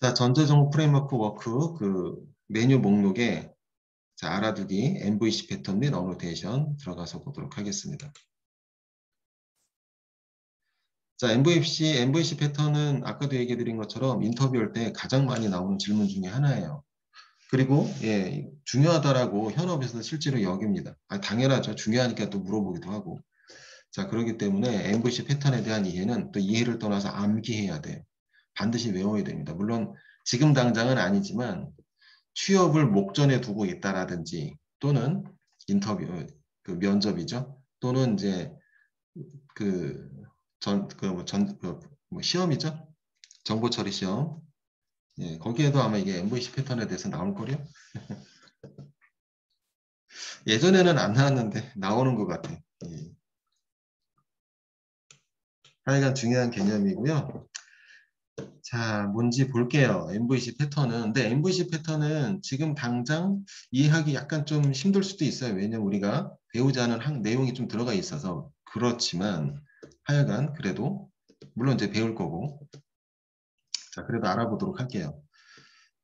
자, 전자정보 프레임워크 워크 그 메뉴 목록에 자, 알아두기 MVC 패턴 및 어노테이션 들어가서 보도록 하겠습니다. 자, MVC 패턴은 아까도 얘기 드린 것처럼 인터뷰할 때 가장 많이 나오는 질문 중에 하나예요. 그리고 예, 중요하다라고 현업에서 실제로 여깁니다. 당연하죠. 중요하니까 또 물어보기도 하고. 자, 그렇기 때문에 MVC 패턴에 대한 이해는 또 이해를 떠나서 암기해야 돼요. 반드시 외워야 됩니다. 물론 지금 당장은 아니지만 취업을 목전에 두고 있다라든지 또는 인터뷰, 그 면접이죠. 또는 이제 그 시험이죠. 정보 처리 시험. 예, 거기에도 아마 이게 MVC 패턴에 대해서 나올 거요. 예전에는 안 나왔는데 나오는 것 같아. 예. 하여간 중요한 개념이고요. 자, 뭔지 볼게요. MVC 패턴은. 근데 MVC 패턴은 지금 당장 이해하기 약간 좀 힘들 수도 있어요. 왜냐면 우리가 배우지 않은 내용이 좀 들어가 있어서. 그렇지만 하여간 그래도 물론 이제 배울 거고. 자, 그래도 알아보도록 할게요.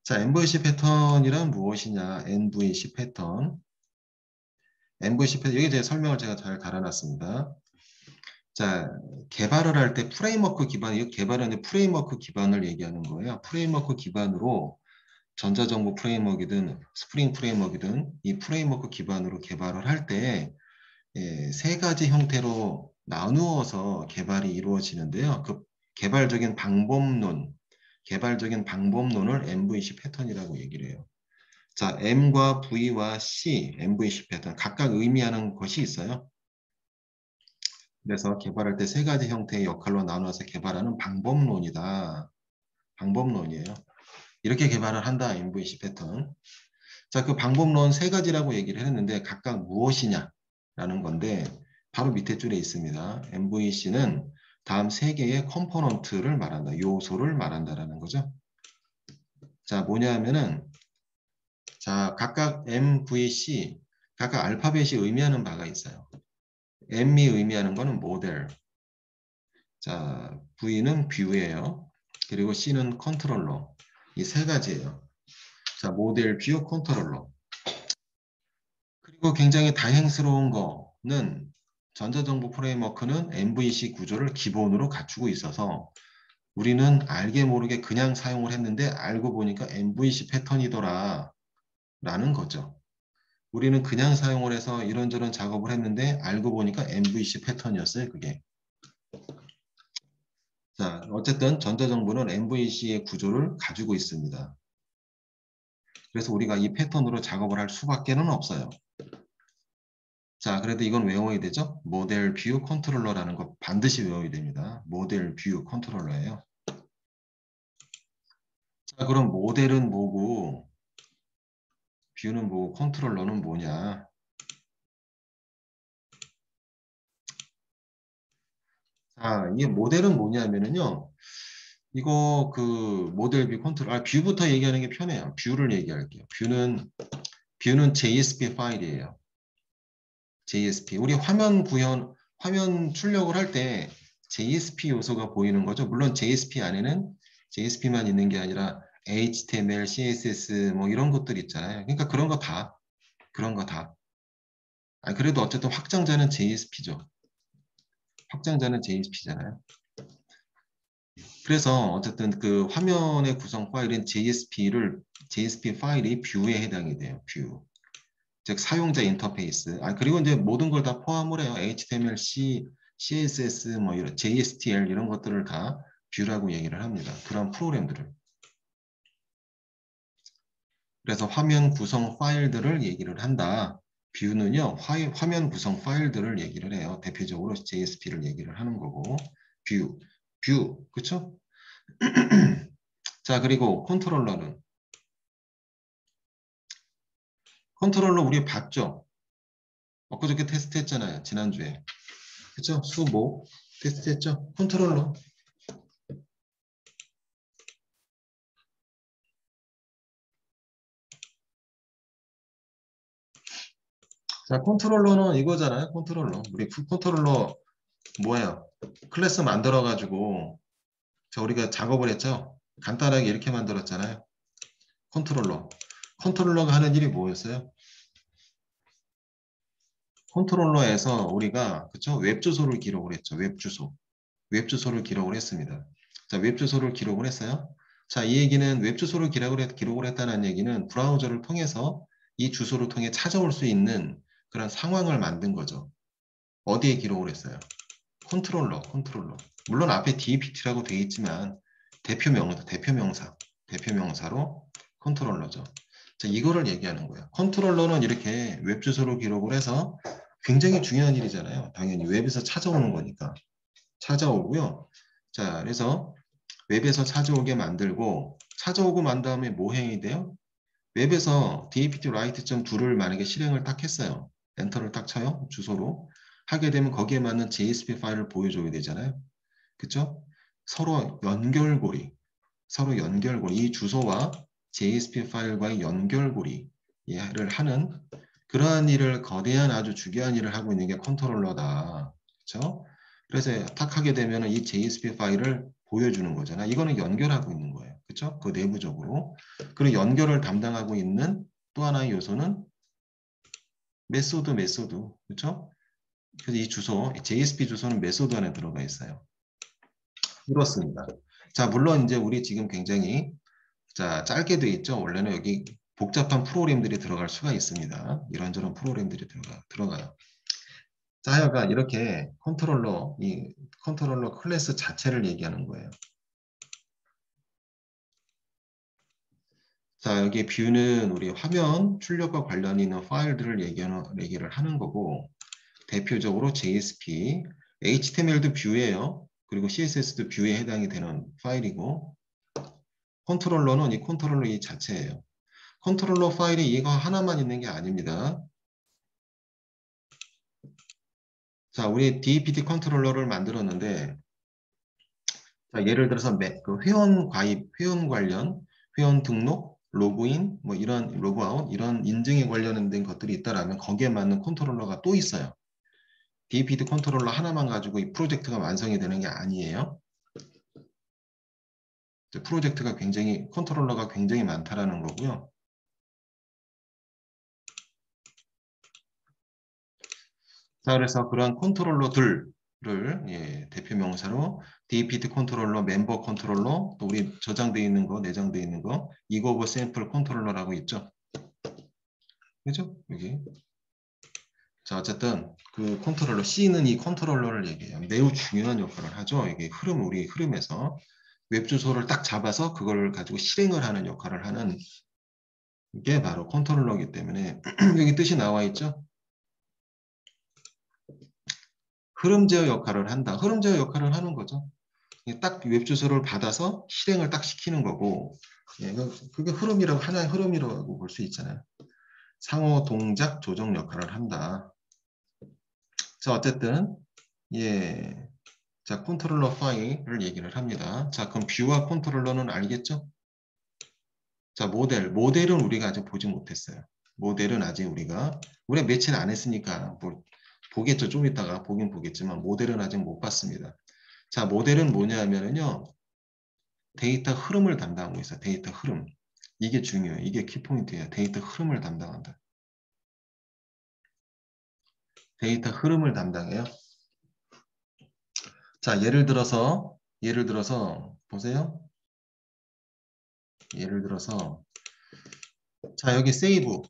자, MVC 패턴이란 무엇이냐? MVC 패턴. MVC 패턴, 여기 제 설명을 제가 잘 달아놨습니다. 자, 개발을 할 때 프레임워크 기반, 이 개발하는 프레임워크 기반을 얘기하는 거예요. 프레임워크 기반으로 전자정보 프레임워크이든 스프링 프레임워크이든 이 프레임워크 기반으로 개발을 할 때 세 가지 형태로 나누어서 개발이 이루어지는데요. 그 개발적인 방법론을 MVC 패턴이라고 얘기를 해요. 자, M과 V와 C, MVC 패턴 각각 의미하는 것이 있어요. 그래서 개발할 때 세 가지 형태의 역할로 나눠서 개발하는 방법론이다. 방법론이에요. 이렇게 개발을 한다, MVC 패턴. 자, 그 방법론 세 가지라고 얘기를 했는데 각각 무엇이냐라는 건데 바로 밑에 줄에 있습니다. MVC는 다음 세 개의 컴포넌트를 말한다. 요소를 말한다라는 거죠. 자, 뭐냐 하면은 자, 각각 MVC, 각각 알파벳이 의미하는 바가 있어요. M이 의미하는 거는 모델, 자, V는 뷰예요. 그리고 C는 컨트롤러. 이 세 가지예요. 자, 모델, 뷰, 컨트롤러. 그리고 굉장히 다행스러운 거는 전자정보 프레임워크는 MVC 구조를 기본으로 갖추고 있어서 우리는 알게 모르게 그냥 사용을 했는데 알고 보니까 MVC 패턴이더라 라는 거죠. 우리는 그냥 사용을 해서 이런저런 작업을 했는데 알고 보니까 MVC 패턴이었어요, 그게. 자, 어쨌든 전자정보는 MVC의 구조를 가지고 있습니다. 그래서 우리가 이 패턴으로 작업을 할 수밖에는 없어요. 자, 그래도 이건 외워야 되죠? 모델 뷰 컨트롤러라는 거 반드시 외워야 됩니다. 모델 뷰 컨트롤러예요. 자, 그럼 모델은 뭐고 뷰는 뭐고 컨트롤러는 뭐냐? 자, 이게 모델은 뭐냐면은요. 이거 그 모델 뷰 컨트롤 뷰부터 얘기하는 게 편해요. 뷰를 얘기할게요. 뷰는 JSP 파일이에요. JSP. 우리 화면 출력을 할 때 JSP 요소가 보이는 거죠. 물론 JSP 안에는 JSP만 있는 게 아니라 HTML, CSS 뭐 이런 것들 있잖아요. 그러니까 그런 거 다. 그래도 어쨌든 확장자는 JSP죠. 확장자는 JSP잖아요. 그래서 어쨌든 그 화면의 구성 파일인 JSP 파일이 뷰에 해당이 돼요. 뷰. 즉 사용자 인터페이스. 그리고 이제 모든 걸 다 포함을 해요. HTML, CSS, 뭐 이런 JSTL 이런 것들을 다 뷰라고 얘기를 합니다. 그런 프로그램들을. 그래서 화면 구성 파일들을 얘기를 한다. 뷰는요, 화면 구성 파일들을 얘기를 해요. 대표적으로 JSP를 얘기를 하는 거고. 그쵸? 자, 그리고 컨트롤러 우리 봤죠? 엊그저께 테스트 했잖아요. 지난주에. 그쵸? 수목 테스트 했죠? 컨트롤러. 자, 컨트롤러는 이거잖아요. 컨트롤러. 우리 컨트롤러 뭐예요? 클래스 만들어가지고 자 우리가 작업을 했죠? 간단하게 이렇게 만들었잖아요. 컨트롤러. 컨트롤러가 하는 일이 뭐였어요? 컨트롤러에서 우리가 그쵸? 웹 주소를 기록을 했죠. 웹 주소. 웹 주소를 기록을 했습니다. 자, 웹 주소를 기록을 했어요. 자, 이 얘기는 웹 주소를 기록을 했다는 얘기는 브라우저를 통해서 이 주소를 통해 찾아올 수 있는 그런 상황을 만든 거죠. 어디에 기록을 했어요? 컨트롤러. 물론 앞에 DPT라고 되어 있지만 대표명사로 컨트롤러죠. 자, 이거를 얘기하는 거예요. 컨트롤러는 이렇게 웹 주소로 기록을 해서 굉장히 중요한 일이잖아요. 당연히 웹에서 찾아오는 거니까. 찾아오고요. 자, 그래서 웹에서 찾아오게 만들고 찾아오고 만 다음에 뭐 행위 돼요? 웹에서 dapt write.do를 만약에 실행을 딱 했어요. 엔터를 딱 쳐요. 주소로. 하게 되면 거기에 맞는 JSP 파일을 보여줘야 되잖아요. 그쵸? 서로 연결고리, 이 주소와 JSP 파일과의 연결고리를 하는 그러한 일을 거대한 아주 중요한 일을 하고 있는 게 컨트롤러다. 그렇죠? 그래서 탁 하게 되면 이 JSP 파일을 보여주는 거잖아. 이거는 연결하고 있는 거예요. 그렇죠? 그 내부적으로. 그리고 연결을 담당하고 있는 또 하나의 요소는 메소드. 그렇죠? 그래서 이 주소, JSP 주소는 메소드 안에 들어가 있어요. 그렇습니다. 자, 물론 이제 우리 지금 굉장히 자, 짧게 돼 있죠. 원래는 여기 복잡한 프로그램들이 들어갈 수가 있습니다. 이런저런 프로그램들이 들어가요. 자, 하여간 이렇게 이 컨트롤러 클래스 자체를 얘기하는 거예요. 자, 여기 뷰는 우리 화면 출력과 관련 있는 파일들을 얘기를 하는 거고, 대표적으로 JSP, HTML도 뷰예요. 그리고 CSS도 뷰에 해당이 되는 파일이고, 컨트롤러는 이 컨트롤러 이 자체예요. 컨트롤러 파일이 이거 하나만 있는 게 아닙니다. 자, 우리 DPT 컨트롤러를 만들었는데, 자, 예를 들어서 그 회원 가입, 회원 관련, 회원 등록, 로그인, 뭐 이런 로그아웃, 이런 인증에 관련된 것들이 있다라면 거기에 맞는 컨트롤러가 또 있어요. DPT 컨트롤러 하나만 가지고 이 프로젝트가 완성이 되는 게 아니에요. 컨트롤러가 굉장히 많다라는 거고요. 자, 그래서 그런 컨트롤러들을 대표 명사로 DPT 컨트롤러, 멤버 컨트롤러, 또 우리 저장되어 있는 거, 내장되어 있는 거, 이거버 샘플 컨트롤러라고 있죠. 그죠? 여기. 자, 어쨌든 그 컨트롤러, C는 이 컨트롤러를 얘기해요. 매우 중요한 역할을 하죠. 이게 우리 흐름에서 웹 주소를 딱 잡아서 그걸 가지고 실행을 하는 역할을 하는 게 바로 컨트롤러이기 때문에 여기 뜻이 나와 있죠. 흐름 제어 역할을 한다. 흐름 제어 역할을 하는 거죠. 딱 웹 주소를 받아서 실행을 딱 시키는 거고, 그게 하나의 흐름이라고 볼 수 있잖아요. 상호 동작 조정 역할을 한다. 자, 어쨌든 자, 컨트롤러 파일을 얘기를 합니다. 자, 그럼 뷰와 컨트롤러는 알겠죠? 자, 모델은 우리가 아직 보지 못했어요. 모델은 아직 우리가 며칠 안 했으니까 보겠죠. 좀 이따가 보긴 보겠지만 모델은 아직 못 봤습니다. 자, 모델은 뭐냐 하면은요. 데이터 흐름을 담당하고 있어요. 데이터 흐름. 이게 중요해요. 이게 키포인트예요. 데이터 흐름을 담당한다. 데이터 흐름을 담당해요. 자, 예를 들어서 보세요. 예를 들어서 자, 여기 세이브.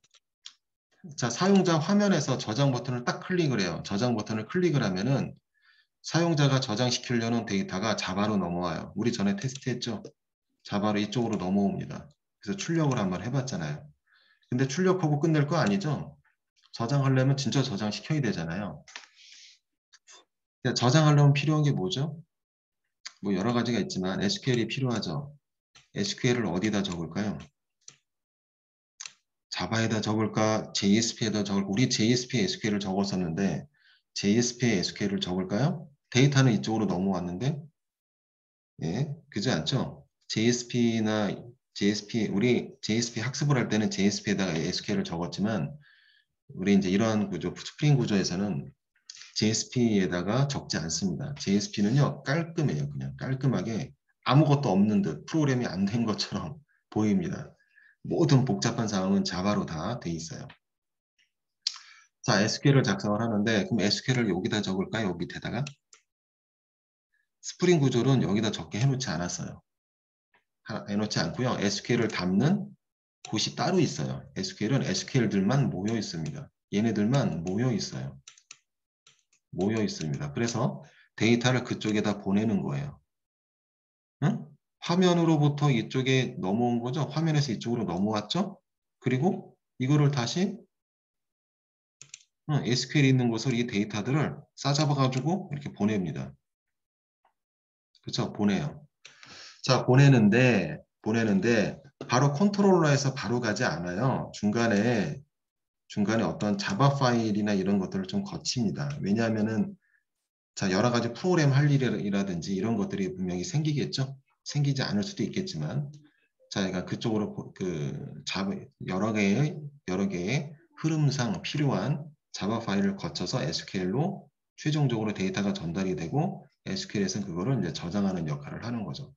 자, 사용자 화면에서 저장 버튼을 딱 클릭을 해요. 저장 버튼을 클릭을 하면은 사용자가 저장시키려는 데이터가 자바로 넘어와요. 우리 전에 테스트했죠? 자바로 이쪽으로 넘어옵니다. 그래서 출력을 한번 해봤잖아요. 근데 출력하고 끝낼 거 아니죠? 저장하려면 진짜 저장시켜야 되잖아요. 저장하려면 필요한 게 뭐죠? 뭐 여러 가지가 있지만 SQL이 필요하죠. SQL을 어디다 적을까요? 자바에다 적을까? JSP에다 적을까? 우리 JSP에 SQL을 적었었는데 JSP에 SQL을 적을까요? 데이터는 이쪽으로 넘어왔는데 그지 않죠? 우리 JSP 학습을 할 때는 JSP에다가 SQL을 적었지만 우리 이제 이러한 구조, 스프링 구조에서는 JSP에다가 적지 않습니다. JSP는요, 깔끔해요. 그냥 깔끔하게 아무것도 없는 듯 프로그램이 안 된 것처럼 보입니다. 모든 복잡한 사항은 자바로 다 돼 있어요. 자, SQL을 작성을 하는데 그럼 SQL을 여기다 적을까요? 여기 밑에다가? 스프링 구조는 여기다 적게 해놓지 않았어요. 해놓지 않고요. SQL을 담는 곳이 따로 있어요. SQL은 SQL들만 모여 있습니다. 얘네들만 모여 있어요. 모여 있습니다. 그래서 데이터를 그쪽에다 보내는 거예요. 응? 화면으로부터 이쪽에 넘어온 거죠. 화면에서 이쪽으로 넘어왔죠. 그리고 이거를 다시 SQL이 있는 곳으로 이 데이터들을 싸잡아가지고 이렇게 보냅니다. 그렇죠? 보내요. 자, 보내는데 바로 컨트롤러에서 바로 가지 않아요. 중간에 어떤 자바 파일이나 이런 것들을 좀 거칩니다. 왜냐하면은 자, 여러 가지 프로그램 할 일이라든지 이런 것들이 분명히 생기겠죠. 생기지 않을 수도 있겠지만 자, 그러니까 그쪽으로 여러 개의 흐름상 필요한 자바 파일을 거쳐서 SQL로 최종적으로 데이터가 전달이 되고 SQL에서는 그거를 이제 저장하는 역할을 하는 거죠.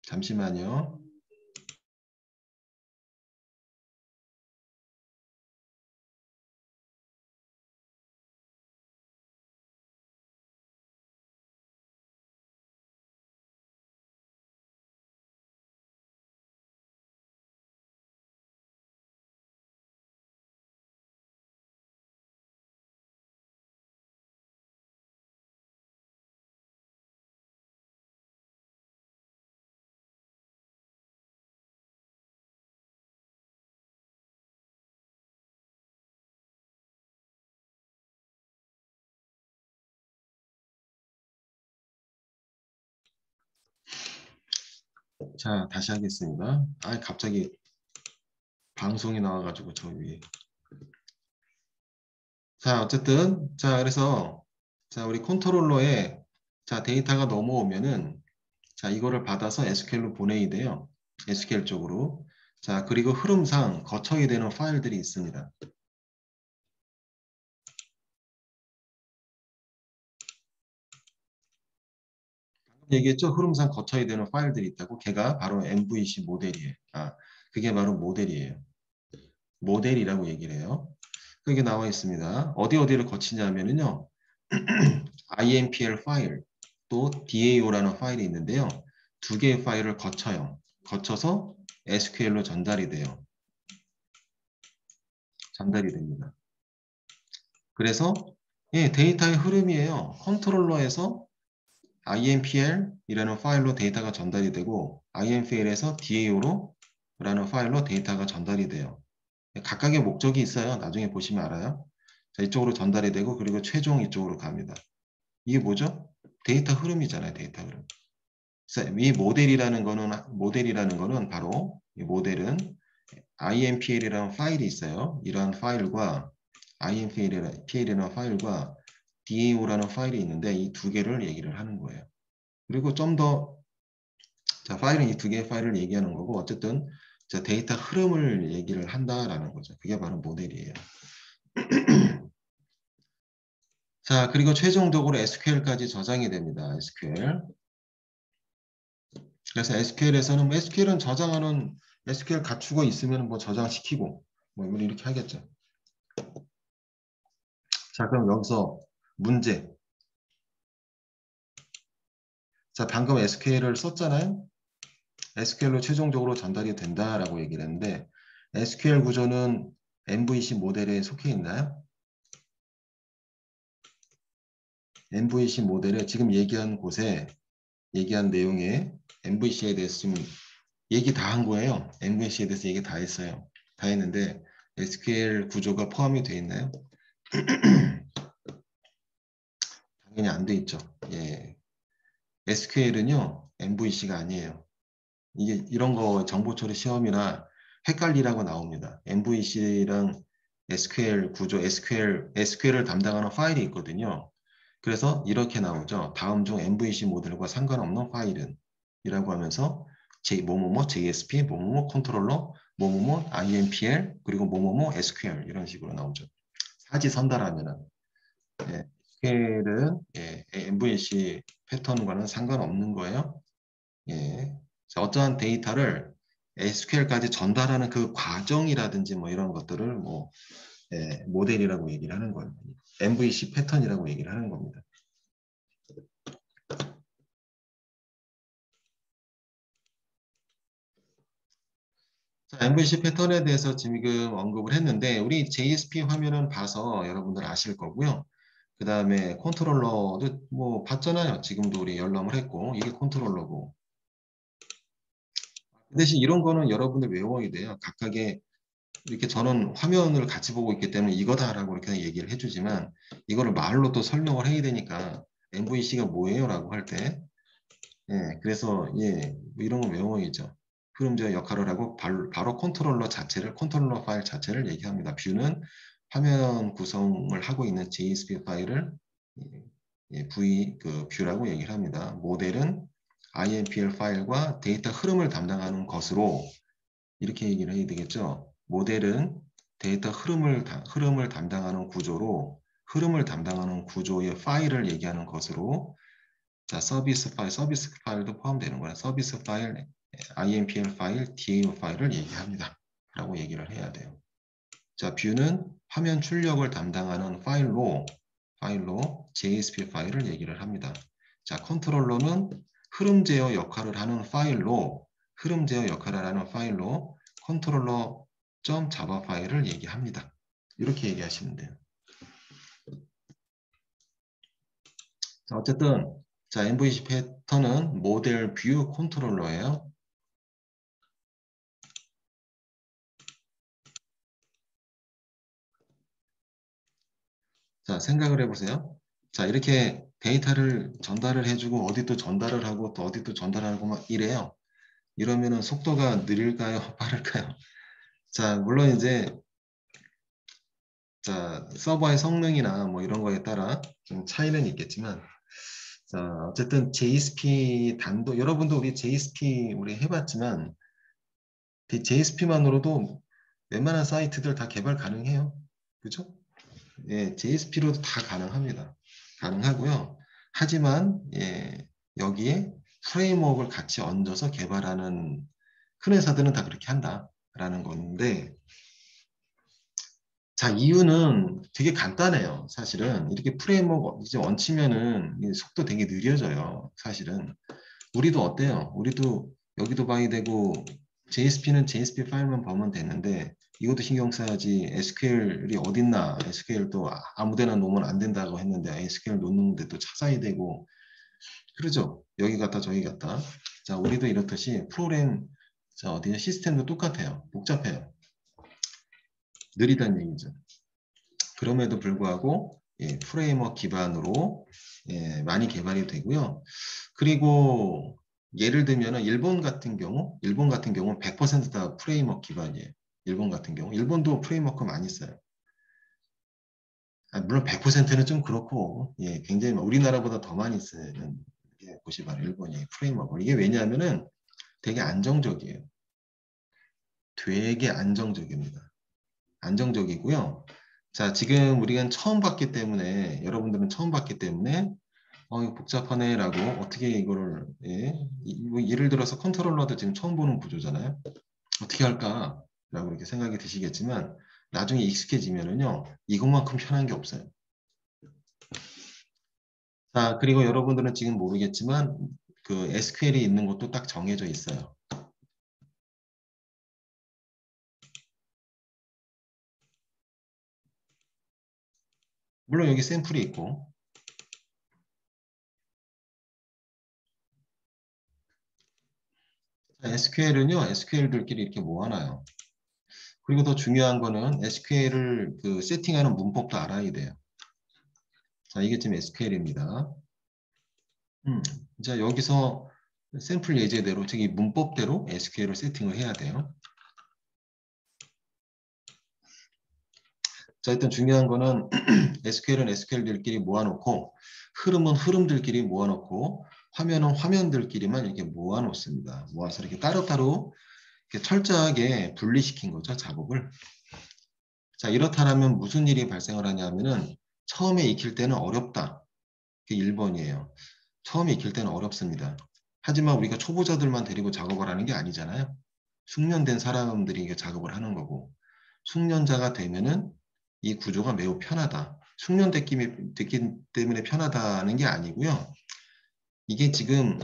잠시만요. 자, 다시 하겠습니다. 아, 갑자기 방송이 나와가지고 저 위에. 자, 어쨌든 자, 그래서 자, 우리 컨트롤러에 자, 데이터가 넘어오면은 자, 이거를 받아서 SQL로 보내야 돼요. SQL 쪽으로. 자, 그리고 흐름상 거쳐야 되는 파일들이 있습니다. 얘기했죠? 흐름상 거쳐야 되는 파일들이 있다고. 걔가 바로 MVC 모델이에요. 아, 그게 바로 모델이에요. 모델이라고 얘기를 해요. 그게 나와 있습니다. 어디를 거치냐면요. IMPL 파일, 또 DAO라는 파일이 있는데요. 두 개의 파일을 거쳐요. 거쳐서 SQL로 전달이 돼요. 전달이 됩니다. 그래서 예, 데이터의 흐름이에요. 컨트롤러에서 IMPL이라는 파일로 데이터가 전달이 되고 IMPL에서 DAO로 라는 파일로 데이터가 전달이 돼요. 각각의 목적이 있어요. 나중에 보시면 알아요. 자, 이쪽으로 전달이 되고 그리고 최종 이쪽으로 갑니다. 이게 뭐죠? 데이터 흐름이잖아요. 데이터 흐름. 그래서 이 모델이라는 거는 바로 이 모델은 IMPL이라는 파일이 있어요. 이러한 파일과 IMPL이라는 파일과 DAO라는 파일이 있는데 이 두 개를 얘기를 하는 거예요. 그리고 좀 더 자, 파일은 이 두 개의 파일을 얘기하는 거고 어쨌든 자, 데이터 흐름을 얘기를 한다라는 거죠. 그게 바로 모델이에요. 자, 그리고 최종적으로 SQL까지 저장이 됩니다. SQL. 그래서 SQL에서는 SQL은 저장하는 SQL 갖추고 있으면 뭐 저장시키고 뭐 이렇게 하겠죠. 자, 그럼 여기서 문제. 자, 방금 SQL을 썼잖아요. SQL로 최종적으로 전달이 된다라고 얘기를 했는데 SQL 구조는 MVC 모델에 속해 있나요? MVC 모델에 지금 얘기한 곳에 얘기한 내용에 MVC에 대해서 지금 얘기 다 한 거예요. MVC에 대해서 얘기 다 했어요. 다 했는데 SQL 구조가 포함이 되어 있나요? 당연히 안 돼 있죠. 예. SQL은요, MVC가 아니에요. 이게 이런 거 정보 처리 시험이나 헷갈리라고 나옵니다. MVC랑 SQL 구조, SQL을 담당하는 파일이 있거든요. 그래서 이렇게 나오죠. 다음 중 MVC 모델과 상관없는 파일은 이라고 하면서 뭐뭐뭐 JSP, 뭐뭐뭐 컨트롤러, 뭐뭐뭐 IMPL, 그리고 뭐뭐뭐 SQL 이런 식으로 나오죠. 사지선다라면은 예, SQL은 MVC 패턴과는 상관없는 거예요. 예. 자, 어떠한 데이터를 SQL까지 전달하는 그 과정이라든지 뭐 이런 것들을 뭐 모델이라고 얘기를 하는 거예요. MVC 패턴이라고 얘기를 하는 겁니다. 자, MVC 패턴에 대해서 지금 언급을 했는데 우리 JSP 화면은 봐서 여러분들 아실 거고요. 그 다음에 컨트롤러도 뭐 봤잖아요. 지금도 우리 열람을 했고 이게 컨트롤러고. 그 대신 이런 거는 여러분들 외워야 돼요. 각각의 이렇게 저는 화면을 같이 보고 있기 때문에 이거다라고 이렇게 얘기를 해주지만 이거를 말로 또 설명을 해야 되니까 MVC가 뭐예요? 라고 할 때 그래서 뭐 이런 거 외워야죠. 흐름제 역할을 하고 바로 컨트롤러 자체를 컨트롤러 파일 자체를 얘기합니다. 뷰는 화면 구성을 하고 있는 JSP 파일을 뷰라고 얘기를 합니다. 모델은 IMPL 파일과 데이터 흐름을 담당하는 것으로 이렇게 얘기를 해야 되겠죠. 모델은 데이터 흐름을 담당하는 구조로 흐름을 담당하는 구조의 파일을 얘기하는 것으로 자 서비스 파일도 포함되는 거야. 서비스 파일, IMPL 파일, DAO 파일을 얘기합니다. 라고 얘기를 해야 돼요. 자 뷰는 화면 출력을 담당하는 파일로 JSP 파일을 얘기를 합니다. 자 컨트롤러는 흐름 제어 역할을 하는 파일로 컨트롤러.java 파일을 얘기합니다. 이렇게 얘기하시면 돼요. 자, 어쨌든 자 MVC 패턴은 모델 뷰 컨트롤러예요. 자 생각을 해보세요. 자 이렇게 데이터를 전달을 해주고 어디 또 전달을 하고 또 어디 또 전달하고 막 이래요. 이러면은 속도가 느릴까요? 빠를까요? 자 물론 이제 자 서버의 성능이나 뭐 이런 거에 따라 좀 차이는 있겠지만 자 어쨌든 JSP 단도 여러분도 우리 JSP 우리 해봤지만 JSP만으로도 웬만한 사이트들 다 개발 가능해요. 그죠? 예, JSP로도 다 가능합니다. 가능하고요. 하지만 여기에 프레임워크를 같이 얹어서 개발하는 큰 회사들은 다 그렇게 한다라는 건데 자 이유는 되게 간단해요. 사실은 이렇게 프레임워크 이제 얹히면은 속도 되게 느려져요. 사실은 우리도 어때요? 우리도 여기도 봐야 되고 JSP는 JSP 파일만 보면 되는데 이것도 신경 써야지 SQL이 어딨나 SQL도 아무데나 놓으면 안 된다고 했는데 SQL 놓는데 또 찾아야 되고 그러죠. 여기 갔다 저기 갔다 자 우리도 이렇듯이 프로그램 자 어디냐 시스템도 똑같아요. 복잡해요. 느리다는 얘기죠. 그럼에도 불구하고 프레임워크 기반으로 많이 개발이 되고요. 그리고 예를 들면 일본 같은 경우 100%다 프레임워크 기반이에요. 일본 같은 경우 일본도 프레임워크 많이 써요. 물론 100%는 좀 그렇고 굉장히 우리나라보다 더 많이 쓰는 곳이 바로 일본이 프레임워크. 이게 왜냐하면은 되게 안정적이에요. 되게 안정적입니다. 안정적이고요. 자, 지금 우리가 처음 봤기 때문에 여러분들은 처음 봤기 때문에 이거 복잡하네라고 어떻게 이거를 예를 들어서 컨트롤러도 지금 처음 보는 구조잖아요. 어떻게 할까라고 이렇게 생각이 드시겠지만 나중에 익숙해지면은요 이것만큼 편한 게 없어요. 자 그리고 여러분들은 지금 모르겠지만 그 SQL이 있는 것도 딱 정해져 있어요. 물론 여기 샘플이 있고 SQL은요 SQL들끼리 이렇게 모아놔요. 그리고 더 중요한 거는 SQL을 그 세팅하는 문법도 알아야 돼요. 자, 이게 지금 SQL입니다. 자, 여기서 샘플 예제대로, 즉 이 문법대로 SQL을 세팅을 해야 돼요. 자, 일단 중요한 거는 SQL은 SQL들끼리 모아놓고 흐름은 흐름들끼리 모아놓고 화면은 화면들끼리만 이렇게 모아놓습니다. 모아서 이렇게 따로따로 이렇게 철저하게 분리시킨 거죠, 작업을. 자, 이렇다면 무슨 일이 발생을 하냐면은 처음에 익힐 때는 어렵다. 그게 1번이에요. 처음에 익힐 때는 어렵습니다. 하지만 우리가 초보자들만 데리고 작업을 하는 게 아니잖아요. 숙련된 사람들이 이게 작업을 하는 거고, 숙련자가 되면은 이 구조가 매우 편하다. 됐기 때문에 편하다는 게 아니고요. 이게 지금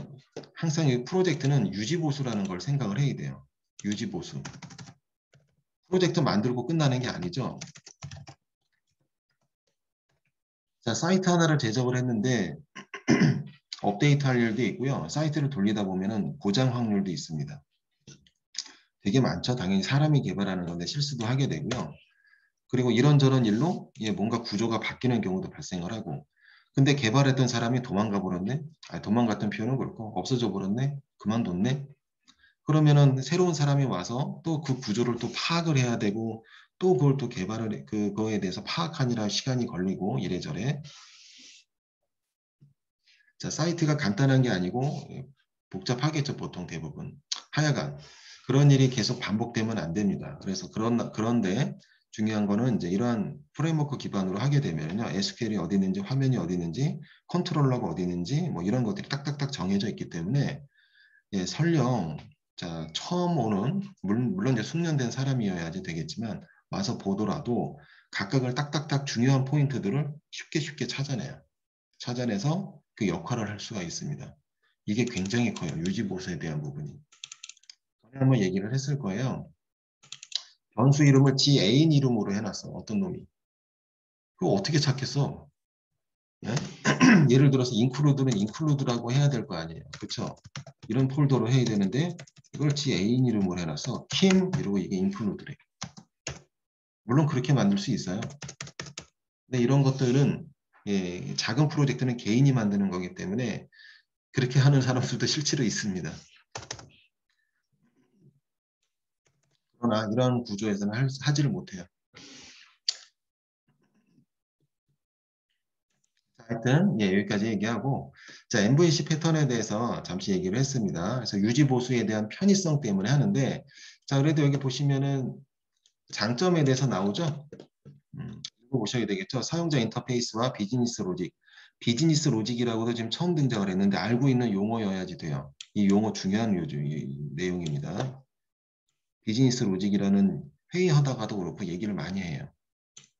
항상 이 프로젝트는 유지보수라는 걸 생각을 해야 돼요. 유지보수. 프로젝트 만들고 끝나는 게 아니죠. 자, 사이트 하나를 제작을 했는데 업데이트 할 일도 있고요. 사이트를 돌리다 보면은 고장 확률도 있습니다. 되게 많죠. 당연히 사람이 개발하는 건데 실수도 하게 되고요. 그리고 이런저런 일로 뭔가 구조가 바뀌는 경우도 발생을 하고, 근데 개발했던 사람이 도망가 버렸네? 도망갔던 표현은 그렇고 없어져 버렸네? 그만뒀네? 그러면은 새로운 사람이 와서 또 그 구조를 또 파악을 해야 되고, 또 그걸 또 그거에 대해서 파악하느라 시간이 걸리고 이래저래. 자, 사이트가 간단한 게 아니고 복잡하겠죠, 보통 대부분. 하여간 그런 일이 계속 반복되면 안 됩니다. 그래서 그런데 중요한 거는 이제 이러한 프레임워크 기반으로 하게 되면요, SQL이 어디 있는지, 화면이 어디 있는지, 컨트롤러가 어디 있는지, 뭐 이런 것들이 딱딱딱 정해져 있기 때문에 설령 자 처음 오는 물론 이제 숙련된 사람이어야지 되겠지만 와서 보더라도 각각을 딱딱딱 중요한 포인트들을 쉽게 찾아내서 그 역할을 할 수가 있습니다. 이게 굉장히 커요. 유지보수에 대한 부분이. 전에 한번 얘기를 했을 거예요. 변수 이름을 지 애인 이름으로 해놨어. 어떤 놈이. 그거 어떻게 찾겠어? 네? 예를 들어서 include는 include라고 해야 될 거 아니에요. 그렇죠? 이런 폴더로 해야 되는데 이걸 지 애인 이름으로 해놨어. 킴 이러고 이게 include래. 물론 그렇게 만들 수 있어요. 근데 이런 것들은 작은 프로젝트는 개인이 만드는 거기 때문에 그렇게 하는 사람들도 실제로 있습니다. 그러나 이런 구조에서는 하지를 못해요. 하여튼 여기까지 얘기하고, 자, MVC 패턴에 대해서 잠시 얘기를 했습니다. 그래서 유지 보수에 대한 편의성 때문에 하는데, 자, 그래도 여기 보시면은 장점에 대해서 나오죠. 읽어보셔야 되겠죠. 사용자 인터페이스와 비즈니스 로직. 비즈니스 로직이라고도 지금 처음 등장을 했는데 알고 있는 용어여야지 돼요. 이 용어 중요한 내용입니다. 비즈니스 로직이라는 회의하다가도 그렇고 얘기를 많이 해요.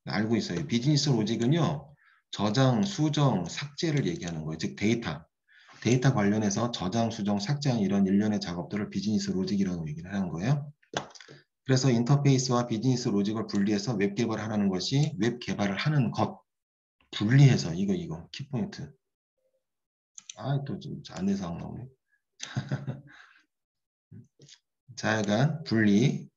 알고 있어요. 비즈니스 로직은요, 저장, 수정, 삭제를 얘기하는 거예요. 즉 데이터 관련해서 저장, 수정, 삭제한 이런 일련의 작업들을 비즈니스 로직이라고 얘기를 하는 거예요. 그래서 인터페이스와 비즈니스 로직을 분리해서 웹 개발을 하는 것이 웹 개발을 하는 것. 분리해서 이거 키포인트. 또 좀 안내사항 나오네. 자야간 분리.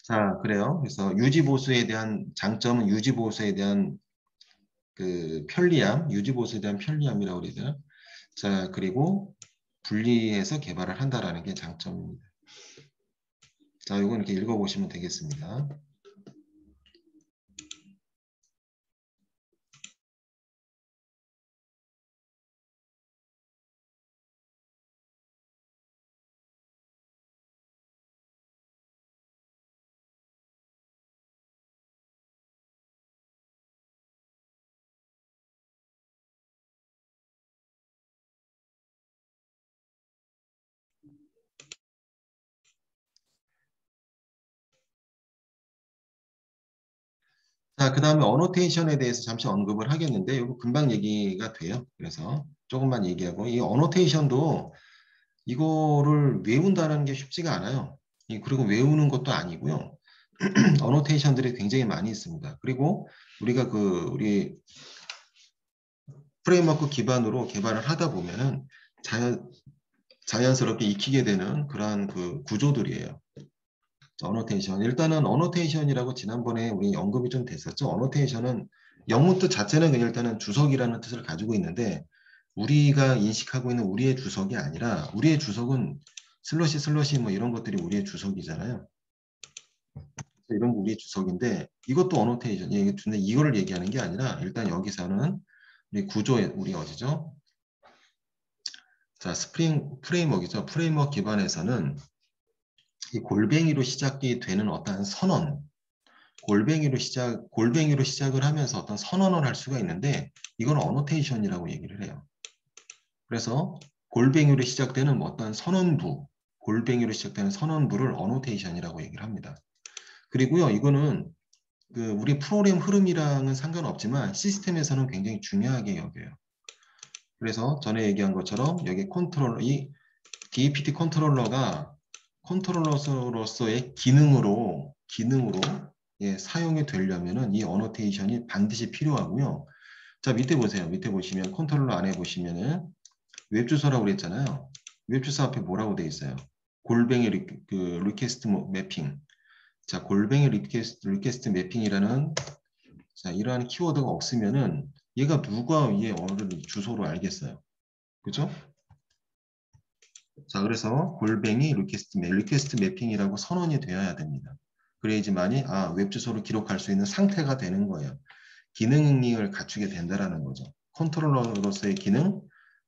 자, 그래요. 그래서 유지보수에 대한 장점은 유지보수에 대한 그 편리함, 유지보수에 대한 편리함이라고 그래야 되나? 자, 그리고 분리해서 개발을 한다라는 게 장점입니다. 자, 이건 이렇게 읽어보시면 되겠습니다. 자, 그 다음에 어노테이션에 대해서 잠시 언급을 하겠는데, 이거 금방 얘기가 돼요. 그래서 조금만 얘기하고, 이 어노테이션도 이거를 외운다는 게 쉽지가 않아요. 그리고 외우는 것도 아니고요. 어노테이션들이 굉장히 많이 있습니다. 그리고 우리가 우리 프레임워크 기반으로 개발을 하다 보면은 자연스럽게 익히게 되는 그러한 그 구조들이에요. 어노테이션. 일단은 어노테이션이라고 지난번에 우리 언급이 좀 됐었죠. 어노테이션은 영문 뜻 자체는 그냥 일단은 주석이라는 뜻을 가지고 있는데 우리가 인식하고 있는 우리의 주석이 아니라 우리의 주석은 슬러시 뭐 이런 것들이 우리의 주석이잖아요. 이런 게 우리의 주석인데 이것도 어노테이션. 근데 이거를 얘기하는 게 아니라 일단 여기서는 우리 구조에 우리 어디죠? 자, 스프링 프레임워크이죠. 프레임워크 기반에서는 이 골뱅이로 시작이 되는 어떤 선언, 골뱅이로 시작을 하면서 어떤 선언을 할 수가 있는데 이건 어노테이션이라고 얘기를 해요. 그래서 골뱅이로 시작되는 어떤 선언부, 골뱅이로 시작되는 선언부를 어노테이션이라고 얘기를 합니다. 그리고요, 이거는 그 우리 프로그램 흐름이랑은 상관없지만 시스템에서는 굉장히 중요하게 여겨요. 그래서 전에 얘기한 것처럼 여기 이 DAPT 컨트롤러가 컨트롤러로서의 기능으로 예, 사용이 되려면은 이 어노테이션이 반드시 필요하고요. 자, 밑에 보세요. 밑에 보시면 컨트롤러 안에 보시면은 웹 주소라고 그랬잖아요. 웹 주소 앞에 뭐라고 돼 있어요? 골뱅이 리퀘스트 매핑. 자, 골뱅이 리퀘스트 매핑이라는 자, 이러한 키워드가 없으면은 얘가 누가 얘 어느 주소로 알겠어요. 그죠? 자, 그래서 골뱅이 리퀘스트 매핑이라고 선언이 되어야 됩니다. 그래야지만이 웹 주소를 기록할 수 있는 상태가 되는 거예요. 기능을 갖추게 된다라는 거죠. 컨트롤러로서의 기능,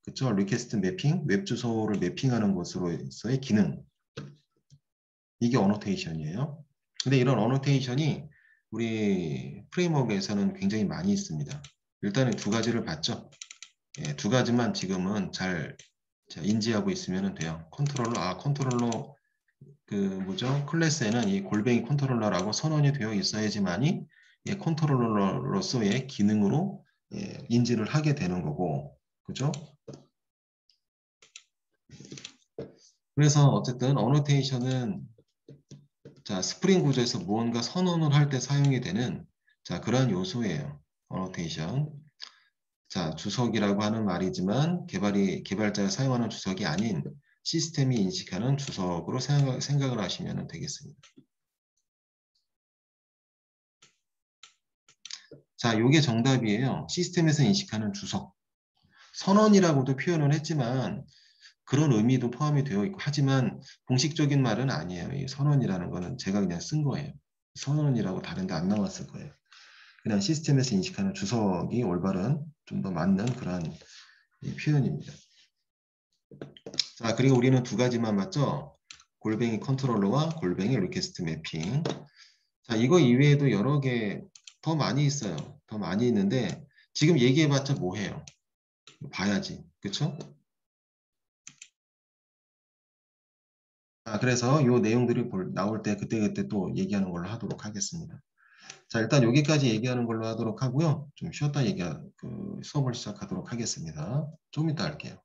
그쵸? 리퀘스트 매핑, 웹 주소를 매핑하는 것으로서의 기능. 이게 어노테이션이에요. 근데 이런 어노테이션이 우리 프레임워크에서는 굉장히 많이 있습니다. 일단은 두 가지를 봤죠. 예, 두 가지만 지금은 잘 인지하고 있으면 돼요. 컨트롤러 그 뭐죠? 클래스에는 이 골뱅이 컨트롤러라고 선언이 되어 있어야지만이 예, 컨트롤러로서의 기능으로 예, 인지를 하게 되는 거고, 그죠? 그래서 어쨌든 어노테이션은 자 스프링 구조에서 무언가 선언을 할 때 사용이 되는 자 그러한 요소예요. 어노테이션. 자 주석이라고 하는 말이지만 개발자가 사용하는 주석이 아닌 시스템이 인식하는 주석으로 생각을 하시면 되겠습니다. 자, 요게 정답이에요. 시스템에서 인식하는 주석. 선언이라고도 표현을 했지만 그런 의미도 포함이 되어 있고 하지만 공식적인 말은 아니에요. 이 선언이라는 거는 제가 그냥 쓴 거예요. 선언이라고 다른 데 안 나왔을 거예요. 그냥 시스템에서 인식하는 주석이 올바른 좀 더 맞는 그런 표현입니다. 자, 그리고 우리는 두 가지만 맞죠? 골뱅이 컨트롤러와 골뱅이 리퀘스트 매핑. 자, 이거 이외에도 여러 개 더 많이 있어요. 더 많이 있는데 지금 얘기해봤자 뭐해요? 봐야지. 그쵸? 그래서 이 내용들이 나올 때 그때그때 또 얘기하는 걸로 하도록 하겠습니다. 자, 일단 여기까지 얘기하는 걸로 하도록 하고요. 좀 쉬었다 수업을 시작하도록 하겠습니다. 좀 이따 할게요.